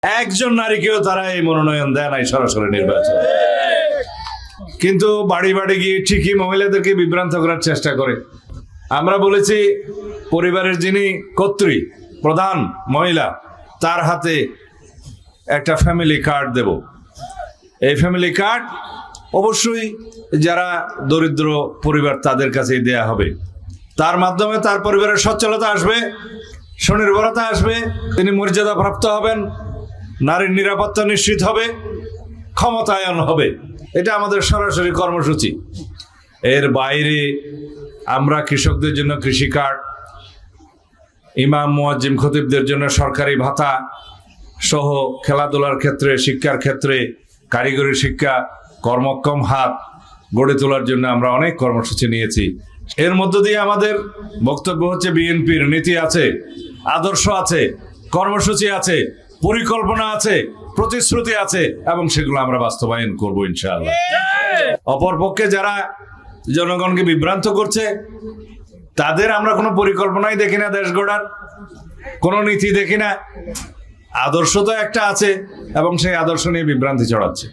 একজন নারীকেও তারা এই মনোনয়ন দেয় নাই সরাসরি নির্বাচন, কিন্তু বাড়ি বাড়ি গিয়ে ঠিকই মহিলাদেরকে বিভ্রান্ত করার চেষ্টা করে। আমরা বলেছি পরিবারের যিনি কর্ত্রী প্রধান মহিলা তার হাতে একটা ফ্যামিলি কার্ড দেব। এই ফ্যামিলি কার্ড অবশ্যই যারা দরিদ্র পরিবার তাদের কাছেই দেয়া হবে। তার মাধ্যমে তার পরিবারের সচ্ছলতা আসবে, স্বনির্ভরতা আসবে, তিনি মর্যাদা প্রাপ্ত হবেন, নারীর নিরাপত্তা নিশ্চিত হবে, ক্ষমতায়ন হবে। এটা আমাদের সরাসরি কর্মসূচি। এর বাইরে আমরা কৃষকদের জন্য কৃষি কার্ড, ইমাম মুয়াজ্জিম খতিবদের জন্য সরকারি ভাতা সহ খেলাধুলার ক্ষেত্রে, শিক্ষার ক্ষেত্রে, কারিগরি শিক্ষা, কর্মক্ষম হাত গড়ে তোলার জন্য আমরা অনেক কর্মসূচি নিয়েছি। এর মধ্য দিয়ে আমাদের বক্তব্য হচ্ছে বিএনপির নীতি আছে, আদর্শ আছে, কর্মসূচি আছে, পরিকল্পনা আছে, প্রতিশ্রুতি আছে, এবং সেগুলো আমরা বাস্তবায়ন করব ইনশাআল্লাহ। অপরপক্ষে যারা জনগণকে বিভ্রান্ত করছে তাদের আমরা কোনো পরিকল্পনাই দেখি না, দেশ গড়ার কোনো নীতি দেখি না। আদর্শ তো একটা আছে এবং সেই আদর্শ নিয়ে বিভ্রান্তি ছড়াচ্ছে।